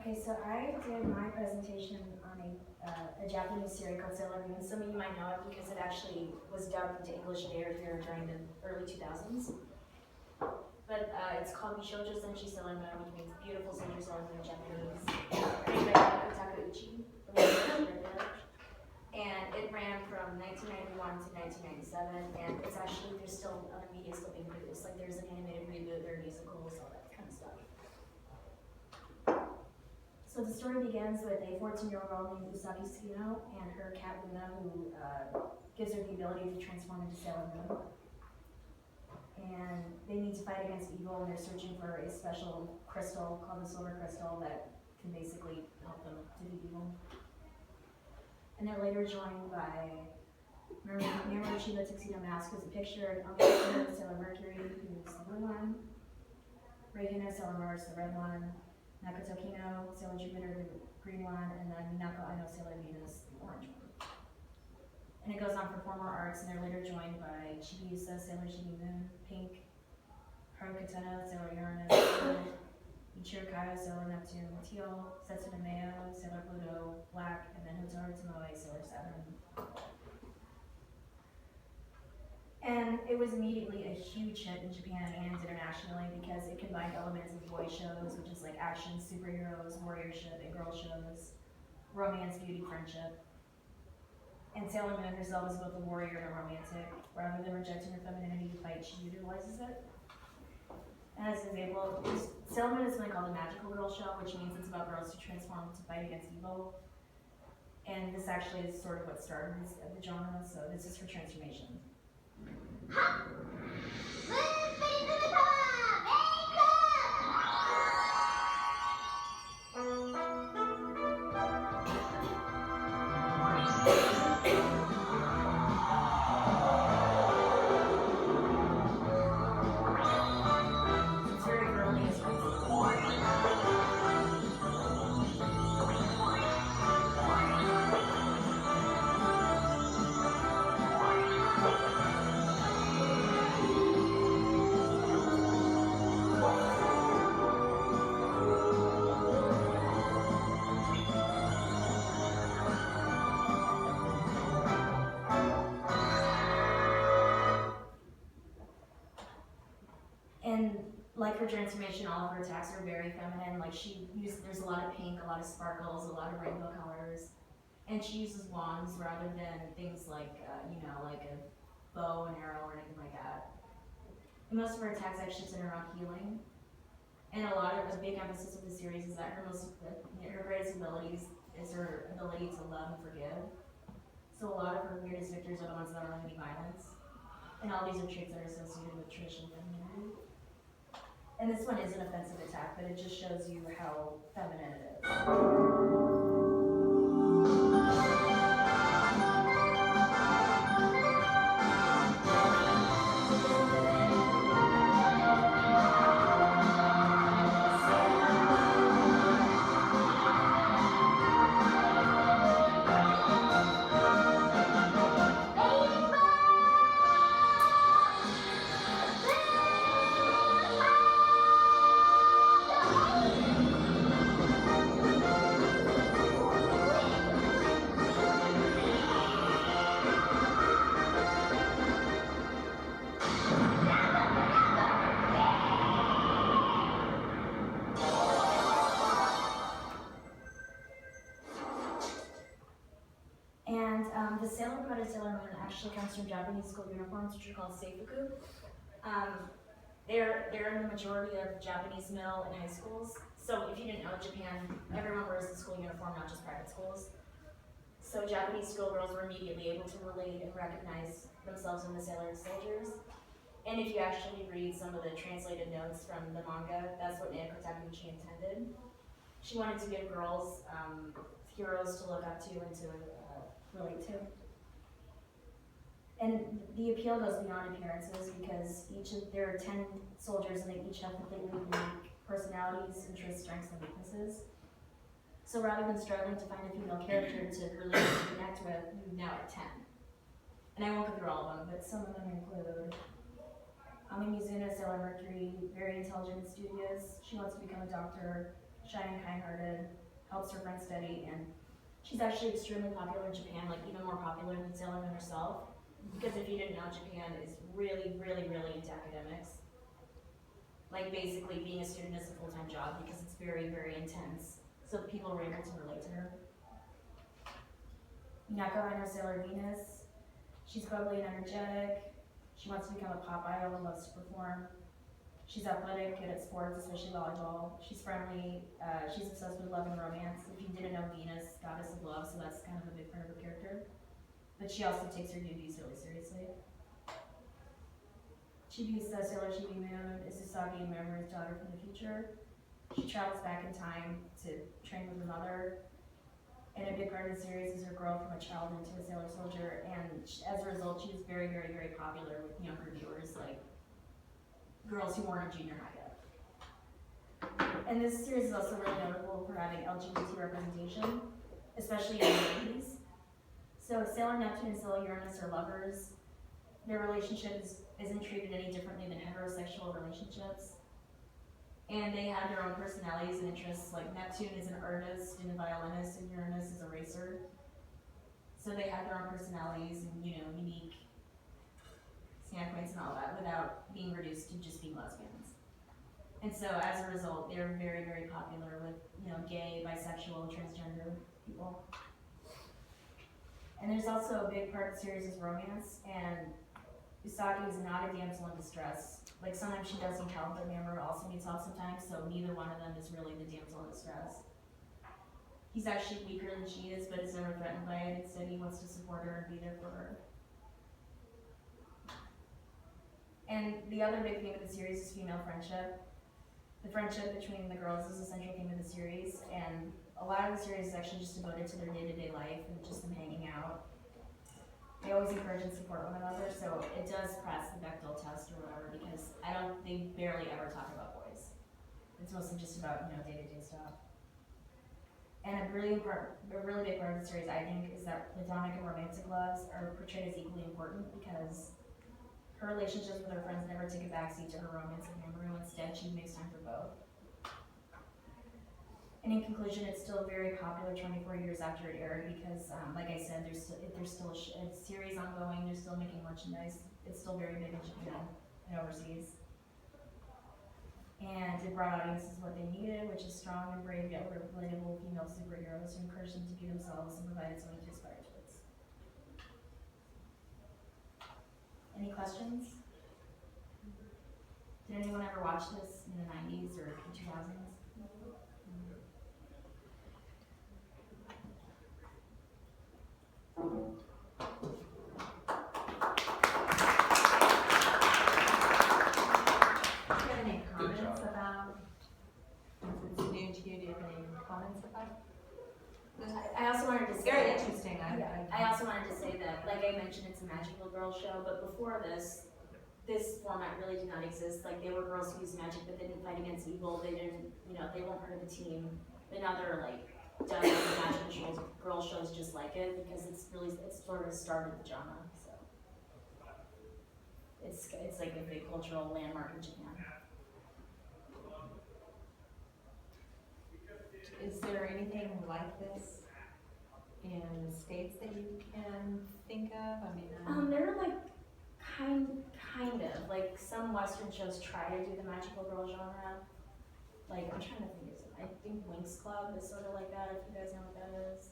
Okay, so I did my presentation on a Japanese series called Sailor Moon. Some of you might know it because it actually was dubbed into English and aired here during the early 2000s. But it's called Bishoujo Senshi Sailor Moon, which means beautiful soldier Sailor Moon in Japanese. Created by Naoko Takeuchi from and it ran from 1991 to 1997, and it's actually, there's still other media still being produced. Like there's an animated reboot, there are musicals, all that kind of stuff. So the story begins with a 14-year-old girl named Usagi Tsukino and her cat Luna, who gives her the ability to transform into Sailor Moon. And they need to fight against evil, and they're searching for a special crystal called the Silver Crystal that can basically help them defeat evil. And they're later joined by Mamoru Chiba Tuxedo Mask, who's a picture of Sailor Mercury, who's the blue one, Reihina Sailor Mars, the red one, Makoto Kino, Sailor Jupiter, the green one, and then Minako Aino, Sailor Venus, the orange one. And it goes on for 4 more arcs, and they're later joined by Chibiusa, Sailor Chibi Moon, pink, Haruka Tenno, Sailor Uranus, Ichiro Kaio, Sailor Neptune, teal, Setsuna Meo, Sailor Pluto, black, and then Hotaru Tomoe, Sailor Saturn. And it was immediately a huge hit in Japan and internationally because it combined elements of boy shows, which is like action, superheroes, warriorship, and girl shows, romance, beauty, friendship. And Sailor Moon herself is both a warrior and a romantic. Rather than rejecting her femininity to fight, she utilizes it. And as an example, Sailor Moon is something called the Magical Girl Show, which means it's about girls who transform to fight against evil. And this actually is sort of what started the genre, so this is her transformation. And like her transformation, all of her attacks are very feminine. Like there's a lot of pink, a lot of sparkles, a lot of rainbow colors. And she uses wands rather than things like, like a bow and arrow or anything like that. And most of her attacks actually center around healing. And a big emphasis of the series is that her greatest abilities is her ability to love and forgive. So a lot of her greatest victories are the ones that don't have any violence. And all these are traits that are associated with traditional femininity. And this one is an offensive attack, but it just shows you how feminine it is. The Sailor Moon and Sailor Moon actually comes from Japanese school uniforms, which are called seifuku. They're in the majority of Japanese middle and high schools. So if you didn't know, Japan, everyone wears the school uniform, not just private schools. So Japanese schoolgirls were immediately able to relate and recognize themselves in the sailor soldiers. And if you actually read some of the translated notes from the manga, that's what Naoko Takeuchi intended. She wanted to give girls heroes to look up to and to relate to. And the appeal goes beyond appearances because there are 10 soldiers and they each have completely unique personalities, interests, strengths, and weaknesses. So rather than struggling to find a female character to relate and connect with, you now have 10. And I won't go through all of them, but some of them include Ami Mizuno, Sailor Mercury, very intelligent and studious. She wants to become a doctor. shy and kind-hearted, helps her friends study, and she's actually extremely popular in Japan, like even more popular than Sailor Moon herself. Because if you didn't know, Japan is really, really, really into academics. Like basically being a student is a full-time job because it's very, very intense. So people were able to relate to her. Minako, I know Sailor Venus. She's bubbly and energetic. She wants to become a pop idol and loves to perform. She's athletic, good at sports, especially volleyball. She's friendly. She's obsessed with love and romance. If you didn't know, Venus, goddess of love, so that's kind of a big part of her character. But she also takes her duties really seriously. Chibiusa, Sailor Chibi Moon, is Usagi and Memory's daughter from the future. She travels back in time to train with her mother. And a big part of the series is her growth from a child into a sailor soldier, and as a result, she was very, very, very popular with younger viewers, like girls who weren't in junior high yet. And this series is also really notable for having LGBT representation, especially in the 80s. So Sailor Neptune and Sailor Uranus are lovers. Their relationship isn't treated any differently than heterosexual relationships. And they have their own personalities and interests, like Neptune is an artist and a violinist, and Uranus is a racer. So they have their own personalities and, unique standpoints and all that without being reduced to just being lesbians. And so as a result, they're very, very popular with, gay, bisexual, transgender people. And there's also a big part of the series is romance, and Usagi is not a damsel in distress. Like sometimes she does need help, but Mamoru also needs help sometimes, so neither one of them is really the damsel in distress. He's actually weaker than she is, but is never threatened by it. Instead, he wants to support her and be there for her. And the other big theme of the series is female friendship. The friendship between the girls is a central theme of the series, and a lot of the series is actually just devoted to their day-to-day life and just them hanging out. They always encourage and support one another, so it does pass the Bechdel test or whatever, because they barely ever talk about boys. It's mostly just about, day-to-day stuff. And a really big part of the series, I think, is that platonic and romantic loves are portrayed as equally important, because her relationships with her friends never take a backseat to her romance with Mamoru. Instead, she makes time for both. And in conclusion, it's still very popular 24 years after it aired because, like I said, there's still a series ongoing. They're still making merchandise. It's still very big in Japan and overseas. And it brought audiences what they needed, which is strong and brave yet relatable female superheroes who encourage them to be themselves and provided something to aspire towards. Any questions? Did anyone ever watch this in the 90s or the 2000s? Do you have any comments about, since it's new to you, do you have any comments about? I also wanted to say, very interesting. I also wanted to say that, like I mentioned, it's a magical girl show, but before this format really did not exist. Like, they were girls who used magic, but they didn't fight against evil. They didn't, they weren't part of a team. But now they're like done magical shows, girl shows just like it, because it's sort of started the genre. So it's like a big cultural landmark in Japan. Is there anything like this in the States that you can think of? I mean, there are like kind of like some Western shows try to do the magical girl genre. Like, I'm trying to think of something. I think Winx Club is sort of like that, if you guys know what that is.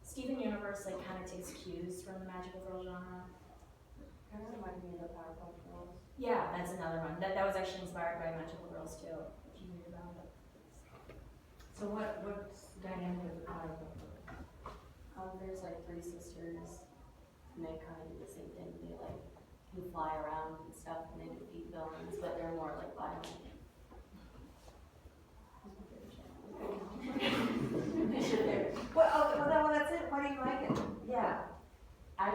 Steven Universe like kind of takes cues from the magical girl genre. Kind of reminds me of the Powerpuff Girls. Yeah, that's another one. That was actually inspired by Magical Girls too, if you read about it. So what's dynamic with the Powerpuff Girls? There's like 3 sisters, and they kind of do the same thing. They like can fly around and stuff, and they defeat villains, but they're more like violent. Well, that's it. Why do you like it? Yeah, I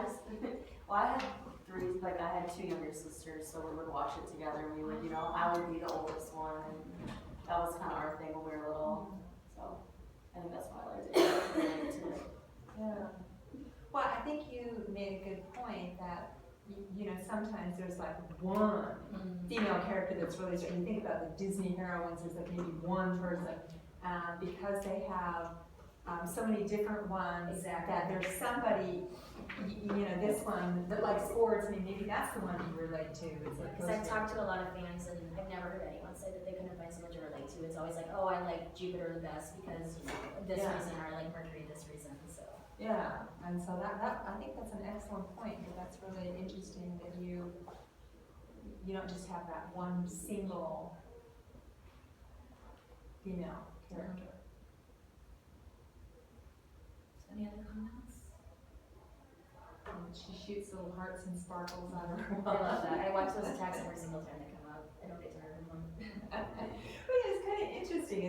had 2 younger sisters, so we would watch it together. We would, I would be the oldest one, and that was kind of our thing when we were little. So I think that's why I liked it. Yeah. Well, I think you made a good point that sometimes there's like one female character that's really strong. You think about the Disney heroines, there's like maybe one person, because they have, so many different ones. Exactly. That there's somebody, you know, this one that likes sports, I mean, maybe that's the one you relate to. It's like Because I've talked to a lot of fans and I've never heard anyone say that they couldn't find someone to relate to. It's always like, oh, I like Jupiter the best because, you know, this Yeah. reason, or I like Mercury this reason, so. Yeah, and so that, I think that's an excellent point, but that's really interesting that you don't just have that one single female character. Any other comments? And she shoots little hearts and sparkles out of her I love that. I watch those attacks every single time they come up. I don't get tired of them. But it's kind of interesting,